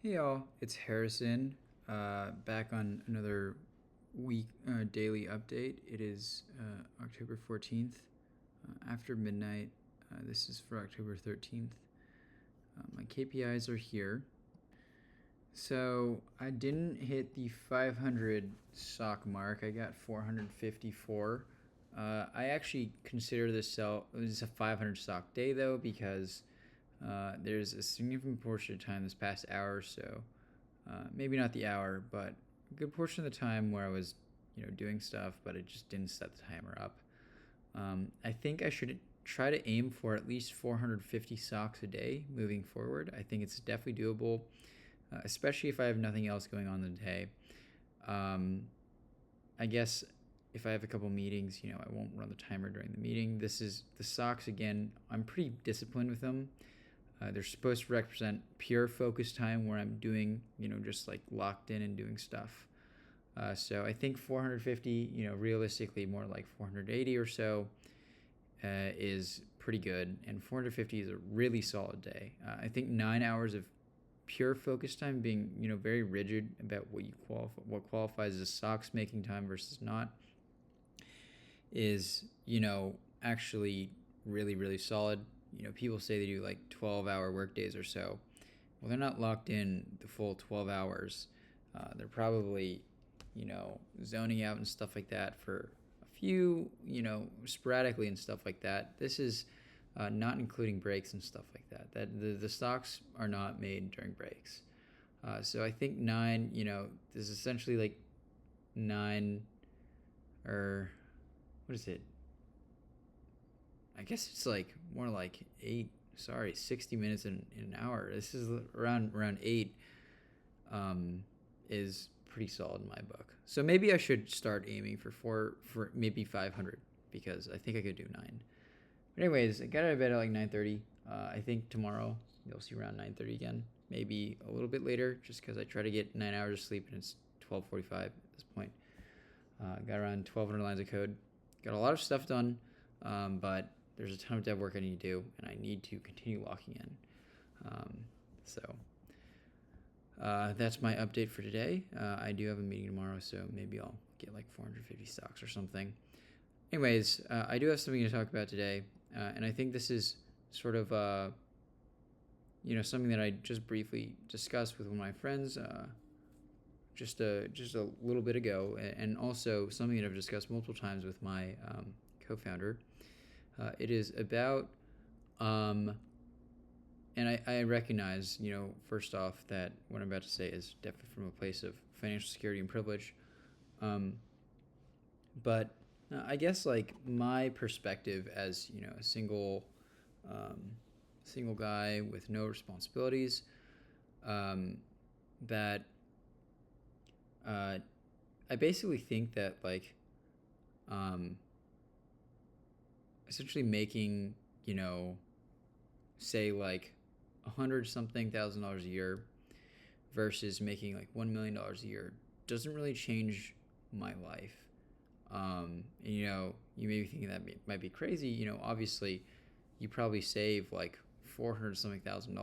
Hey y'all, it's Harrison. Back on another week daily update. It is October 14th, after midnight. This is for October 13th. My KPIs are here. So I didn't hit the 500 sock mark. I got 454. I actually consider this a 500 sock day though, because there's a significant portion of time this past hour or so, maybe not the hour, but a good portion of the time where I was, doing stuff, but I just didn't set the timer up. I think I should try to aim for at least 450 socks a day moving forward. I think it's definitely doable, especially if I have nothing else going on in the day. I guess if I have a couple meetings, I won't run the timer during the meeting. This is the socks again. I'm pretty disciplined with them. They're supposed to represent pure focus time where I'm doing, just like locked in and doing stuff. So I think 450, realistically more like 480 or so, is pretty good. And 450 is a really solid day. I think 9 hours of pure focus time, being, very rigid about what qualifies as socks making time versus not, is, actually really, really solid. People say they do like 12-hour work days or so. Well, they're not locked in the full 12 hours. They're probably, zoning out and stuff like that for a few, sporadically and stuff like that. This is not including breaks and stuff like that. The stocks are not made during breaks. So I think nine, this is essentially like nine, or what is it? I guess it's like more like 8. Sorry, 60 minutes in an hour. This is around 8. Is pretty solid in my book. So maybe I should start aiming for maybe 500, because I think I could do 9. But anyways, I got out of bed at like 9:30. I think tomorrow you'll see around 9:30 again. Maybe a little bit later, just because I try to get 9 hours of sleep and it's 12:45 at this point. Got around 1,200 lines of code. Got a lot of stuff done, but there's a ton of dev work I need to do, and I need to continue locking in. So that's my update for today. I do have a meeting tomorrow, so maybe I'll get like 450 stocks or something. Anyways, I do have something to talk about today, and I think this is sort of something that I just briefly discussed with one of my friends just a little bit ago, and also something that I've discussed multiple times with my co-founder. It is about, and I recognize, first off, that what I'm about to say is definitely from a place of financial security and privilege. But I guess like my perspective as, a single guy with no responsibilities, that I basically think that like essentially making, say like $100-something thousand a year versus making like $1 million a year doesn't really change my life. You may be thinking that might be crazy. Obviously, you probably save like 400-something thousand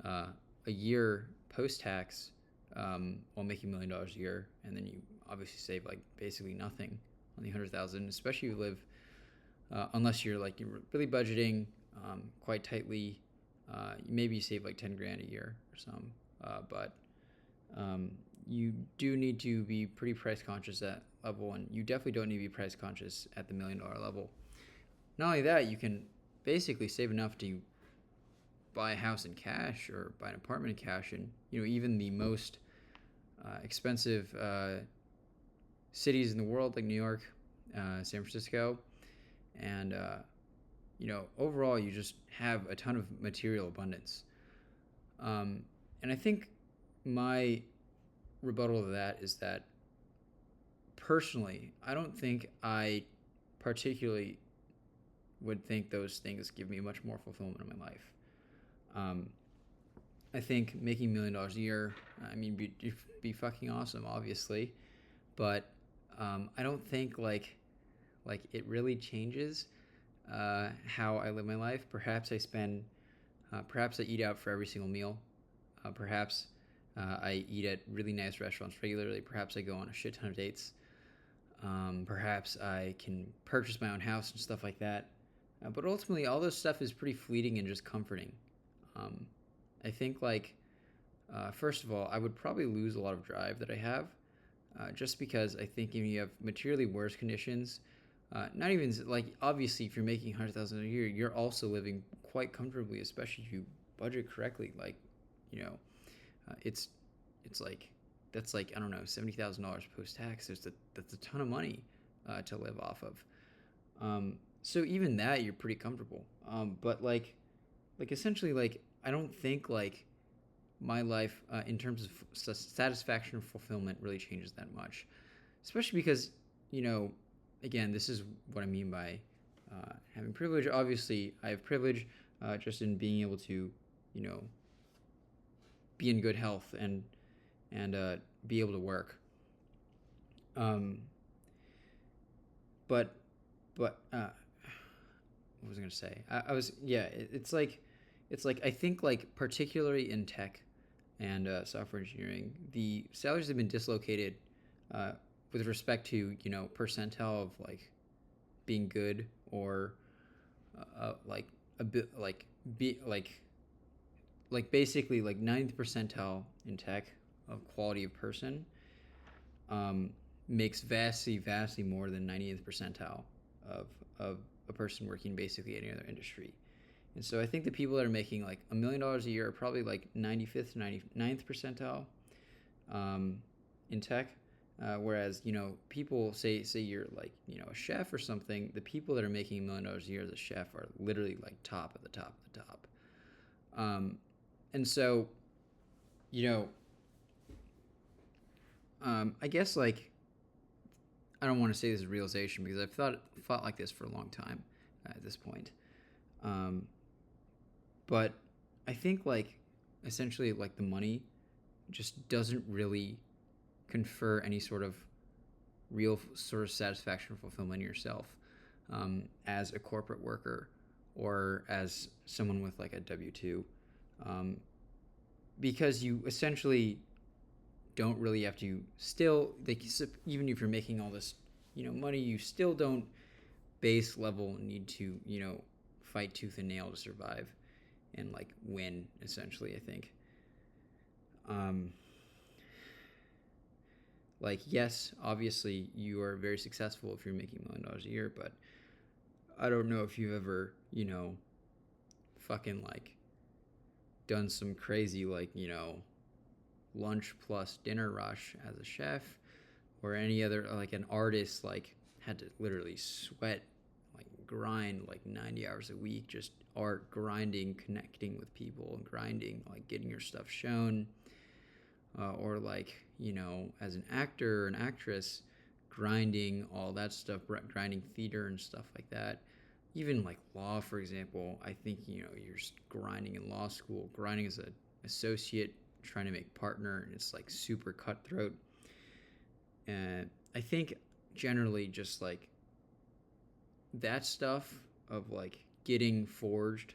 a year post tax, while making $1 million a year, and then you obviously save like basically nothing on the 100,000, especially if you live, unless you're really budgeting quite tightly. Maybe you save like 10 grand a year or some, but you do need to be pretty price conscious at that level, and you definitely don't need to be price conscious at the $1 million level. Not only that, you can basically save enough to buy a house in cash or buy an apartment in cash, and even the most expensive cities in the world like New York, San Francisco, and overall you just have a ton of material abundance. And I think my rebuttal to that is that personally, I don't think I particularly would think those things give me much more fulfillment in my life. I think making $1 million a year, I mean, be fucking awesome, obviously, but I don't think like it really changes how I live my life. Perhaps I eat out for every single meal, Perhaps I eat at really nice restaurants regularly. Perhaps I go on a shit ton of dates. Perhaps I can purchase my own house and stuff like that. But ultimately, all this stuff is pretty fleeting and just comforting. Um, I think, like, first of all, I would probably lose a lot of drive that I have, just because I think if you have materially worse conditions, not even like obviously if you're making 100,000 a year, you're also living quite comfortably, especially if you budget correctly. Like, you know, it's like that's like, I don't know, $70,000 post tax. That's a ton of money to live off of. So even that you're pretty comfortable. But like essentially, like I don't think like my life in terms of satisfaction or fulfillment really changes that much, especially because, you know, again, this is what I mean by having privilege. Obviously, I have privilege just in being able to, you know, be in good health and be able to work. Um, but what was I gonna say? I was yeah. It's like I think like particularly in tech and software engineering, the salaries have been dislocated uh, with respect to, you know, percentile of like being good or like a bit like basically like 90th percentile in tech of quality of person um, makes vastly more than 90th percentile of a person working basically any other industry. And so I think the people that are making like $1 million a year are probably like 95th to 99th percentile um, in tech. Whereas, you know, people say you're like, you know, a chef or something, the people that are making $1 million a year as a chef are literally like top of the top of the top. And so, you know, I guess like I don't want to say this is realization because I've thought like this for a long time at this point. Um, but I think like essentially like the money just doesn't really confer any sort of real sort of satisfaction or fulfillment in yourself as a corporate worker or as someone with like a W-2, um, because you essentially don't really have to still like, even if you're making all this, you know, money, you still don't base level need to, you know, fight tooth and nail to survive and like win essentially. I think like yes, obviously you are very successful if you're making $1 million a year, but I don't know if you've ever, you know, fucking like done some crazy like, you know, lunch plus dinner rush as a chef or any other like an artist like had to literally sweat, like grind like 90 hours a week, just art, grinding, connecting with people and grinding, like getting your stuff shown, or like, you know, as an actor or an actress, grinding all that stuff, grinding theater and stuff like that. Even like law, for example, I think, you know, you're grinding in law school, grinding as an associate, trying to make partner, and it's like super cutthroat. And I think generally just like that stuff of like getting forged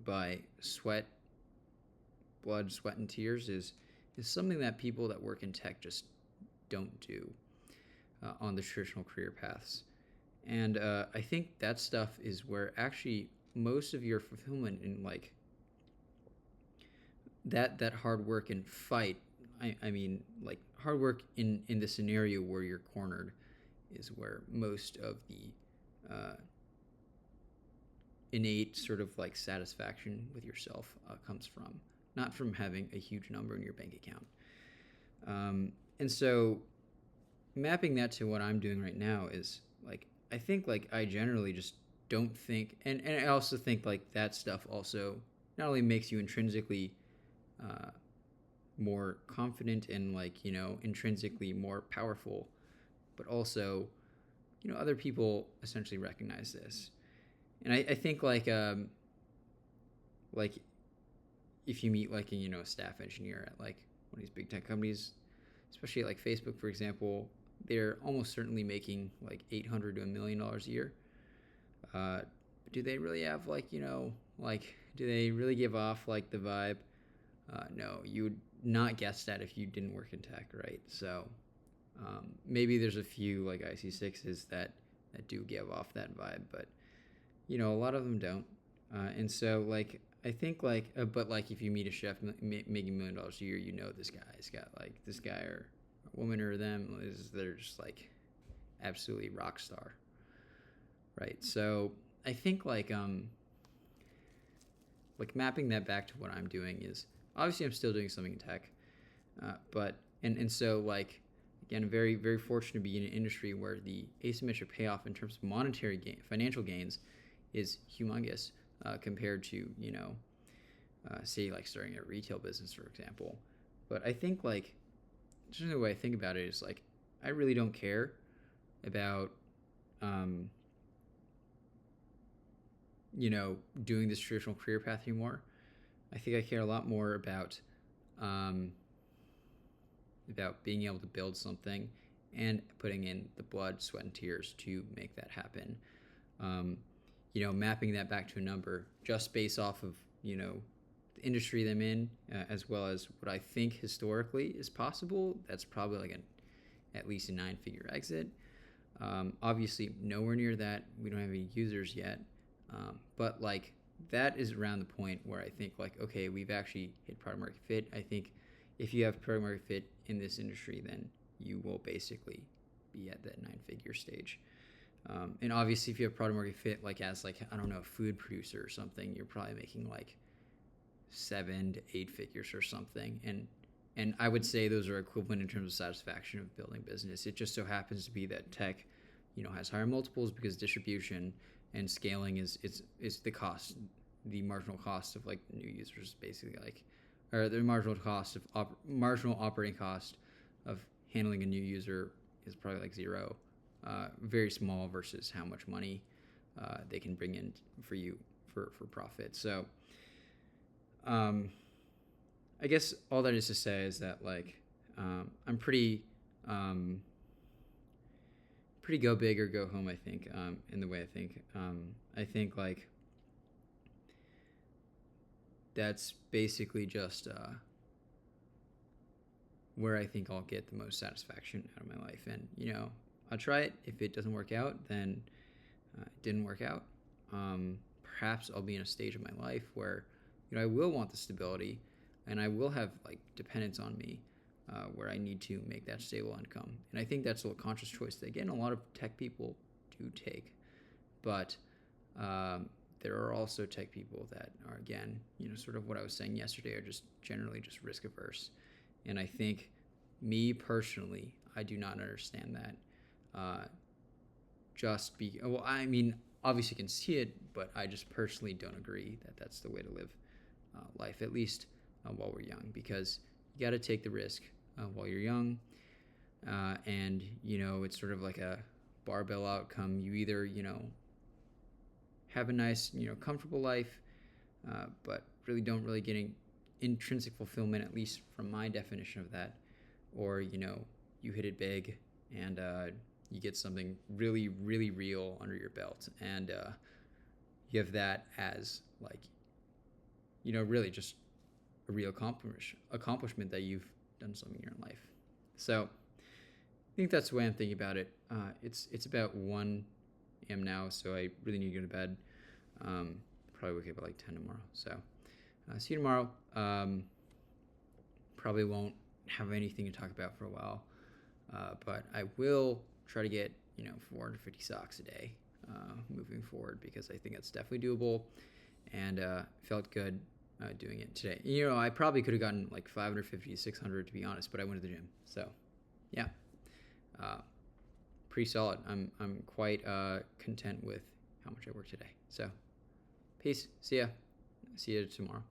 by sweat, blood, sweat, and tears is something that people that work in tech just don't do on the traditional career paths. And I think that stuff is where actually most of your fulfillment in like that hard work and fight. I mean, like hard work in the scenario where you're cornered is where most of the innate sort of like satisfaction with yourself comes from, not from having a huge number in your bank account. And so mapping that to what I'm doing right now is like, I think like I generally just don't think, and I also think like that stuff also not only makes you intrinsically uh, more confident and like, you know, intrinsically more powerful, but also, you know, other people essentially recognize this. And I think like if you meet like a, you know, staff engineer at like one of these big tech companies, especially like Facebook, for example, they're almost certainly making like $800 to $1 million a year. Do they really have like, you know, like do they really give off like the vibe no, you would not guess that if you didn't work in tech, right? So maybe there's a few like IC6s that do give off that vibe, but a lot of them don't. And so like I think like, but like if you meet a chef making $1 million a year, this guy's got like this guy or a woman or them they're just like absolutely rock star, right? So I think like mapping that back to what I'm doing is obviously I'm still doing something in tech, but and so like again, very very fortunate to be in an industry where the asymmetric payoff in terms of monetary gain, financial gains, is humongous compared to say like starting a retail business, for example. But I think like just the way I think about it is like I really don't care about doing this traditional career path anymore. I think I care a lot more about being able to build something and putting in the blood, sweat, and tears to make that happen. Mapping that back to a number just based off of the industry I'm in, as well as what I think historically is possible. That's probably like at least a 9-figure exit. Obviously, nowhere near that. We don't have any users yet. But like that is around the point where I think like, okay, we've actually hit product market fit. I think if you have product market fit in this industry, then you will basically be at that 9-figure stage. And obviously if you have product market fit, like as like, I don't know, a food producer or something, you're probably making like 7 to 8 figures or something. And I would say those are equivalent in terms of satisfaction of building business. It just so happens to be that tech, has higher multiples because distribution and scaling is the cost, the marginal cost of like new users, basically, like, or the marginal cost of marginal operating cost of handling a new user is probably like zero, very small versus how much money they can bring in for you for profit. So I guess all that is to say is that like I'm pretty go big or go home, I think, in the way I think. I think like that's basically just where I think I'll get the most satisfaction out of my life. And I'll try it. If it doesn't work out, then it didn't work out. Perhaps I'll be in a stage of my life where I will want the stability and I will have like dependence on me, where I need to make that stable income. And I think that's a conscious choice that, again, a lot of tech people do take. But there are also tech people that are, again, sort of what I was saying yesterday, are just generally just risk averse. And I think me personally, I do not understand that. Well, I mean, obviously you can see it, but I just personally don't agree that that's the way to live life, at least while we're young, because you got to take the risk while you're young. And, it's sort of like a barbell outcome. You either, have a nice, comfortable life, but really don't really get intrinsic fulfillment, at least from my definition of that, or, you hit it big and you get something really, really real under your belt. And you have that as like, really just a real accomplishment that you've done something in your life. So I think that's the way I'm thinking about it. It's about 1 a.m. now, so I really need to go to bed. Probably wake up at like 10 tomorrow. So see you tomorrow. Probably won't have anything to talk about for a while, but I will try to get 450 socks a day moving forward, because I think that's definitely doable, and felt good doing it today. I probably could have gotten like 550 to 600 to be honest, but I went to the gym. So yeah, pretty solid. I'm quite content with how much I worked today. So peace. See ya. See you tomorrow.